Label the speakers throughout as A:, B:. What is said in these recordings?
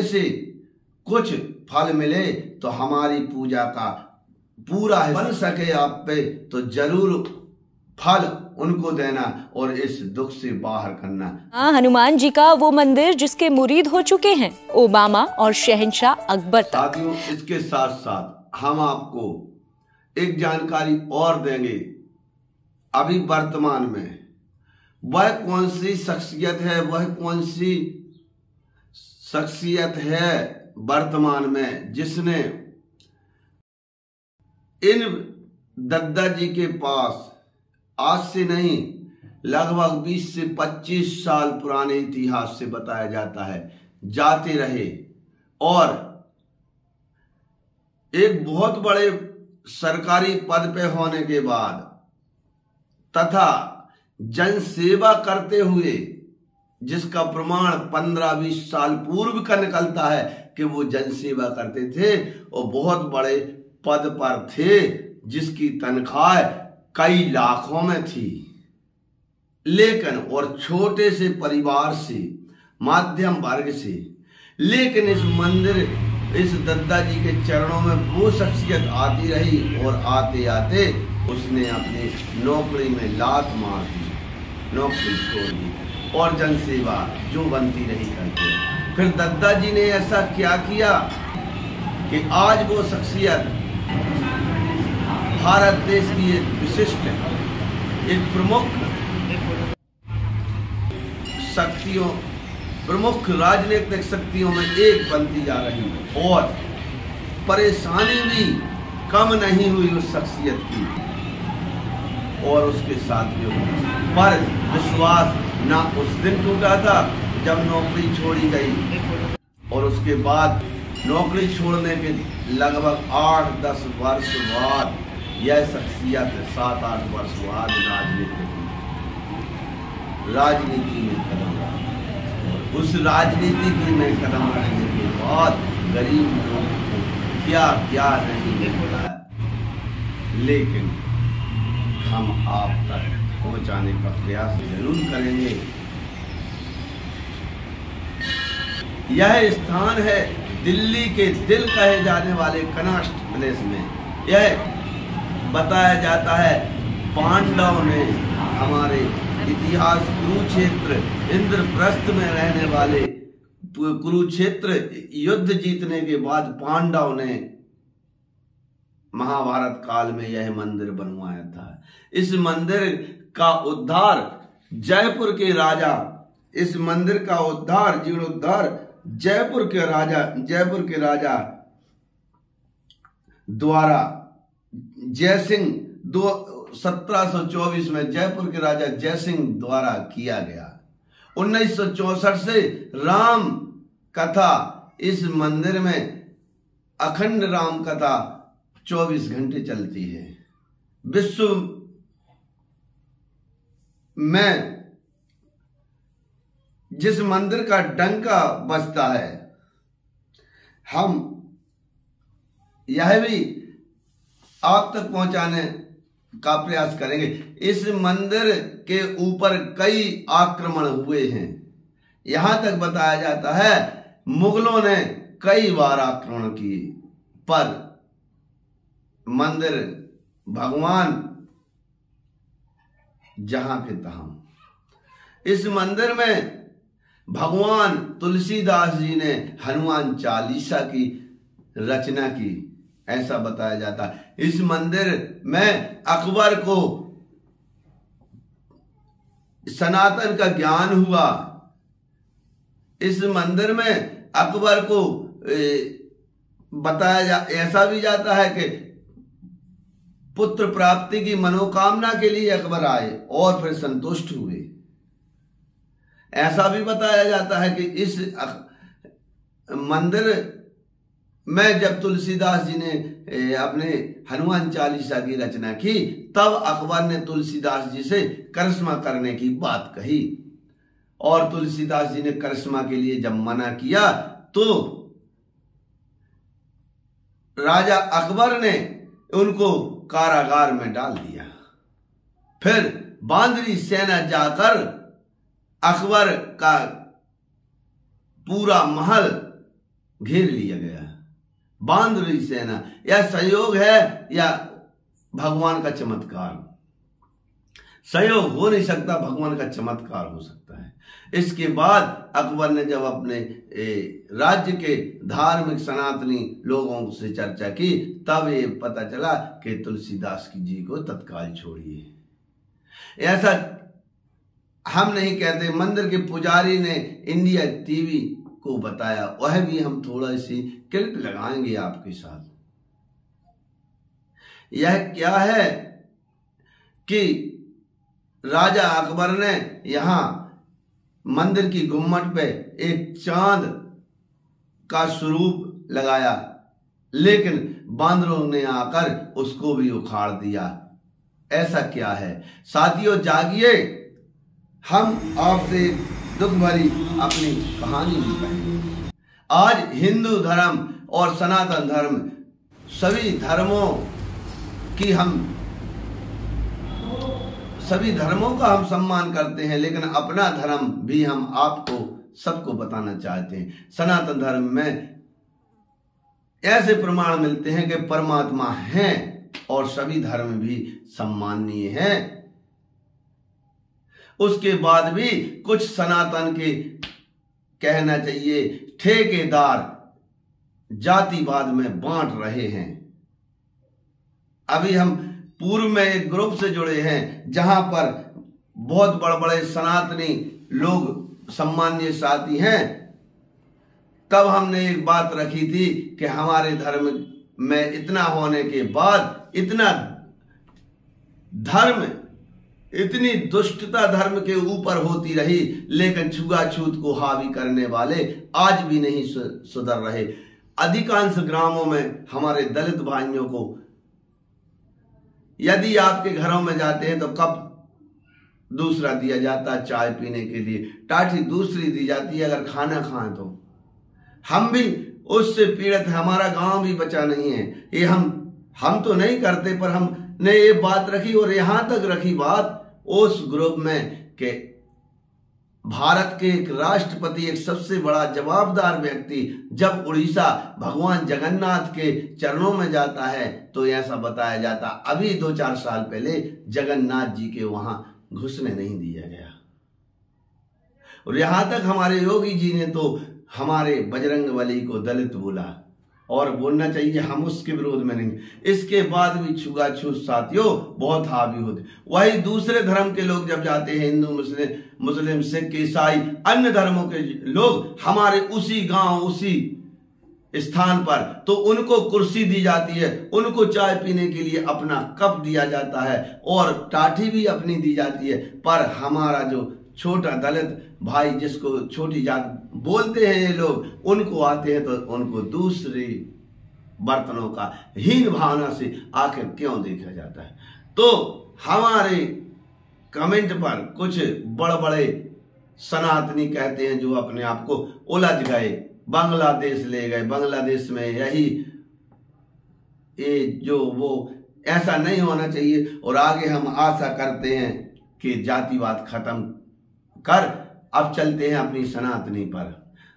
A: से कुछ फल मिले तो हमारी पूजा का पूरा बन सके आप पे, तो जरूर फल उनको देना और इस दुख से बाहर करना।
B: हनुमान जी का वो मंदिर जिसके मुरीद हो चुके हैं ओबामा और शहंशाह अकबर तक।
A: साथियों, इसके साथ साथ हम आपको एक जानकारी और देंगे। अभी वर्तमान में वह कौन सी शख्सियत है, वह कौन सी शख्सियत है वर्तमान में जिसने इन दद्दा जी के पास आज से नहीं लगभग 20 से 25 साल पुराने इतिहास से बताया जाता है जाते रहे और एक बहुत बड़े सरकारी पद पे होने के बाद तथा जन सेवा करते हुए, जिसका प्रमाण 15-20 साल पूर्व का निकलता है कि वो जन सेवा करते थे और बहुत बड़े पद पर थे जिसकी तनख्वाह कई लाखों में थी, लेकिन और छोटे से परिवार से, माध्यम वर्ग से, लेकिन इस मंदिर, इस दद्दा जी के चरणों में वो शख्सियत आती रही और आते आते उसने अपनी नौकरी में लात मार दी, नौकरी छोड़ दी और जनसेवा जो बनती रही करते। फिर दद्दा जी ने ऐसा क्या किया कि आज वो शख्सियत भारत देश की एक विशिष्ट, एक प्रमुख शक्तियों, प्रमुख राजनीतिक शक्तियों में एक बनती जा रही है और परेशानी भी कम नहीं हुई उस शख्सियत की और उसके साथियों पर विश्वास ना उस दिन टूटा था जब नौकरी छोड़ी गई और उसके बाद नौकरी छोड़ने के लगभग 8-10 वर्ष बाद यह शख्सियत 7-8 वर्ष बाद राजनीति में कदम रखा और उस राजनीति में कदम रखने के बाद गरीब लोगों को क्या क्या नहीं मिलता है, लेकिन हम आप तक पहुंचाने का प्रयास जरूर करेंगे। यह स्थान है दिल्ली के दिल कहे जाने वाले कनॉट प्लेस में। यह बताया जाता है पांडव ने, हमारे इतिहास कुरुक्षेत्र, इंद्रप्रस्थ में रहने वाले कुरुक्षेत्र युद्ध जीतने के बाद पांडव ने महाभारत काल में यह मंदिर बनवाया था। इस मंदिर का उद्धार जयपुर के राजा, इस मंदिर का उद्धार, जीर्णोद्धार जयपुर के राजा द्वारा, जयसिंह 1724 में जयपुर के राजा जयसिंह द्वारा किया गया। 1964 से राम कथा, इस मंदिर में अखंड राम कथा 24 घंटे चलती है। विश्व में जिस मंदिर का डंका बजता है, हम यह भी आप तक पहुंचाने का प्रयास करेंगे। इस मंदिर के ऊपर कई आक्रमण हुए हैं। यहां तक बताया जाता है मुगलों ने कई बार आक्रमण किए, पर मंदिर भगवान जहां के तहां। इस मंदिर में भगवान तुलसीदास जी ने हनुमान चालीसा की रचना की, ऐसा बताया जाता है। इस मंदिर में अकबर को सनातन का ज्ञान हुआ। इस मंदिर में अकबर को ऐसा भी जाता है कि पुत्र प्राप्ति की मनोकामना के लिए अकबर आए और फिर संतुष्ट हुए। ऐसा भी बताया जाता है कि इस मंदिर में जब तुलसीदास जी ने अपने हनुमान चालीसा की रचना की, तब अकबर ने तुलसीदास जी से करिश्मा करने की बात कही और तुलसीदास जी ने करिश्मा के लिए जब मना किया तो राजा अकबर ने उनको कारागार में डाल दिया। फिर बांदरी सेना जाकर अकबर का पूरा महल घेर लिया गया। बांद्री सेना, यह सहयोग है या भगवान का चमत्कार? सहयोग हो नहीं सकता, भगवान का चमत्कार हो सकता है। इसके बाद अकबर ने जब अपने राज्य के धार्मिक सनातनी लोगों से चर्चा की, तब ये पता चला कि तुलसीदास जी को तत्काल छोड़िए। ऐसा हम नहीं कहते, मंदिर के पुजारी ने इंडिया टीवी को बताया, वह भी हम थोड़ा सी क्लिप लगाएंगे आपके साथ। यह क्या है कि राजा अकबर ने यहां मंदिर की गुम्मट पे एक चांद का स्वरूप लगाया, लेकिन बांदरों ने आकर उसको भी उखाड़ दिया। ऐसा क्या है? साथियों जागिए, हम आपसे दुख भरी अपनी कहानी भी कहेंगे। आज हिंदू धर्म और सनातन धर्म, सभी धर्मों का हम सम्मान करते हैं, लेकिन अपना धर्म भी हम आपको सबको बताना चाहते हैं। सनातन धर्म में ऐसे प्रमाण मिलते हैं कि परमात्मा हैं और सभी धर्म भी सम्माननीय हैं। उसके बाद भी कुछ सनातन के, कहना चाहिए, ठेकेदार जातिवाद में बांट रहे हैं। अभी हम पूर्व में एक ग्रुप से जुड़े हैं जहां पर बहुत बड़े बड़े सनातनी लोग सम्मानीय साथी हैं। तब हमने एक बात रखी थी कि हमारे धर्म में इतना होने के बाद, इतना धर्म, इतनी दुष्टता धर्म के ऊपर होती रही, लेकिन छुआछूत को हावी करने वाले आज भी नहीं सुधर रहे। अधिकांश ग्रामों में हमारे दलित भाइयों को, यदि आपके घरों में जाते हैं तो कप दूसरा दिया जाता है चाय पीने के लिए, टाठी दूसरी दी जाती है अगर खाना खाएं तो। हम भी उससे पीड़ित हैं, हमारा गांव भी बचा नहीं है। ये हम तो नहीं करते, पर हमने ये बात रखी और यहां तक रखी बात उस ग्रुप में कि भारत के एक राष्ट्रपति, एक सबसे बड़ा जवाबदार व्यक्ति जब उड़ीसा भगवान जगन्नाथ के चरणों में जाता है तो ऐसा बताया जाता, अभी 2-4 साल पहले जगन्नाथ जी के वहां घुसने नहीं दिया गया। और यहां तक हमारे योगी जी ने तो हमारे बजरंगबली को दलित बोला, और बोलना चाहिए, हम उसके विरोध में नहीं। इसके बाद भी छुआछूत साथियों बहुत हावी होते। वही दूसरे धर्म के लोग जब जाते हैं, हिंदू, मुस्लिम, सिख, ईसाई, अन्य धर्मों के लोग हमारे उसी गांव, उसी स्थान पर, तो उनको कुर्सी दी जाती है, उनको चाय पीने के लिए अपना कप दिया जाता है और टाठी भी अपनी दी जाती है। पर हमारा जो छोटा दलित भाई, जिसको छोटी जात बोलते हैं ये लोग, उनको आते हैं तो उनको दूसरे बर्तनों का हीन भावना से आखिर क्यों देखा जाता है। तो हमारे कमेंट पर कुछ बड़े सनातनी कहते हैं जो अपने आप को उलझ गए, बांग्लादेश ले गए, बांग्लादेश में यही ये जो वो ऐसा नहीं होना चाहिए। और आगे हम आशा करते हैं कि जातिवाद खत्म कर अब चलते हैं अपनी सनातनी पर।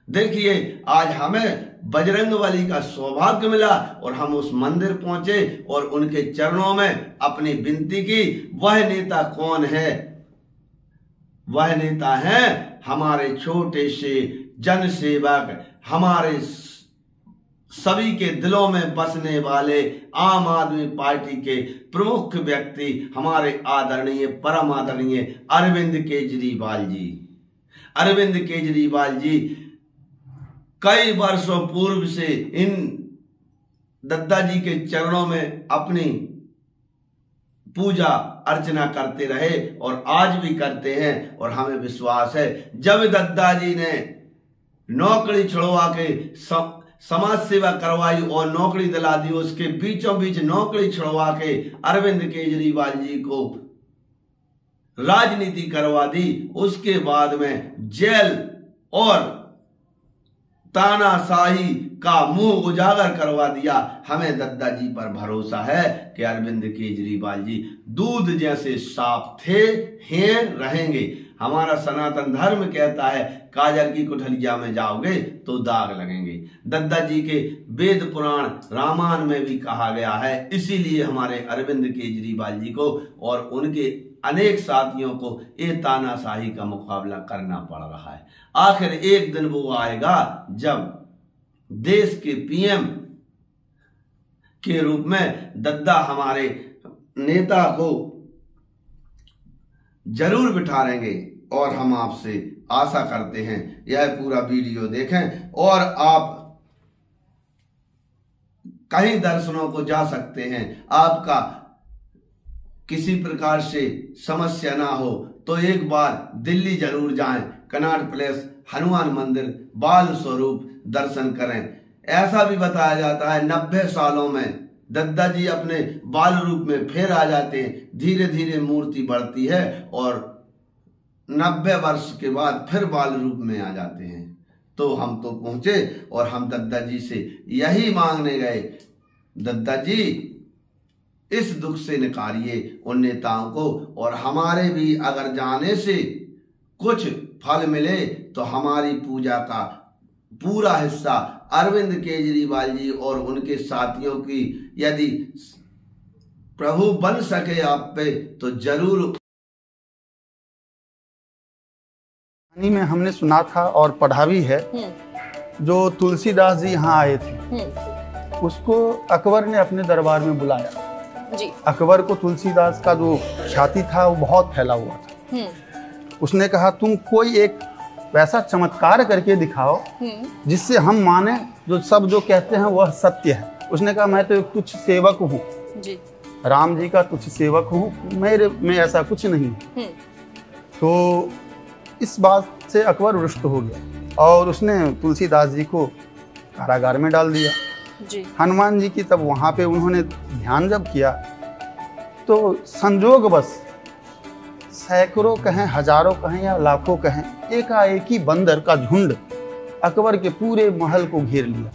A: देखिए, आज हमें बजरंगबली का सौभाग्य मिला और हम उस मंदिर पहुंचे और उनके चरणों में अपनी विनती की। वह नेता कौन है? वह नेता है हमारे छोटे से जनसेवक, हमारे सभी के दिलों में बसने वाले आम आदमी पार्टी के प्रमुख व्यक्ति, हमारे आदरणीय, परम आदरणीय अरविंद केजरीवाल जी। अरविंद केजरीवाल जी कई वर्षों पूर्व से इन दद्दा जी के चरणों में अपनी पूजा अर्चना करते रहे और आज भी करते हैं। और हमें विश्वास है, जब दद्दा जी ने नौकरी छुड़वा के समाज सेवा करवाई और नौकरी दिला दी, उसके बीचों बीच नौकरी छुड़वा के अरविंद केजरीवाल जी को राजनीति करवा दी। उसके बाद में जेल और तानाशाही का मुंह उजागर करवा दिया। हमें दद्दा जी पर भरोसा है कि अरविंद केजरीवाल जी दूध जैसे साफ थे, हैं, रहेंगे। हमारा सनातन धर्म कहता है काजर की कुठलिया में जाओगे तो दाग लगेंगे। दद्दा जी के वेद पुराण रामायण में भी कहा गया है। इसीलिए हमारे अरविंद केजरीवाल जी को और उनके अनेक साथियों को ये तानाशाही का मुकाबला करना पड़ रहा है। आखिर एक दिन वो आएगा जब देश के पीएम के रूप में दद्दा हमारे नेता को जरूर बिठाएंगे और हम आपसे आशा करते हैं यह पूरा वीडियो देखें और आप कई दर्शनों को जा सकते हैं। आपका किसी प्रकार से समस्या ना हो तो एक बार दिल्ली जरूर जाएं। कनॉट प्लेस हनुमान मंदिर बाल स्वरूप दर्शन करें। ऐसा भी बताया जाता है 90 सालों में दद्दा जी अपने बाल रूप में फिर आ जाते हैं। धीरे धीरे मूर्ति बढ़ती है और 90 वर्ष के बाद फिर बाल रूप में आ जाते हैं। तो हम तो पहुंचे और हम दद्दा जी से यही मांगने गए, दद्दा जी इस दुख से निकालिए उन नेताओं को और हमारे भी अगर जाने से कुछ फल मिले तो हमारी पूजा का पूरा हिस्सा अरविंद केजरीवाल जी और उनके साथियों की यदि प्रभु बन सके आप पे तो जरूर।
C: में हमने सुना था और पढ़ा भी है, जो तुलसीदास जी यहाँ आए थे उसको अकबर ने अपने दरबार में बुलाया जी। अकबर को तुलसीदास का जो ख्याति था वो बहुत फैला हुआ था। उसने कहा तुम कोई एक वैसा चमत्कार करके दिखाओ जिससे हम माने जो सब जो कहते हैं वह सत्य है। उसने कहा मैं तो एक तुच्छ सेवक हूँ, राम जी का तुच्छ सेवक हूँ, मेरे में ऐसा कुछ नहीं। तो इस बात से अकबर रुष्ट हो गया और उसने तुलसीदास जी को कारागार में डाल दिया जी। हनुमान जी की तब वहाँ पे उन्होंने ध्यान जब किया तो संजोग बस सैकड़ों कहें, हजारों कहें या लाखों कहें, एकाएक ही बंदर का झुंड अकबर के पूरे महल को घेर लिया।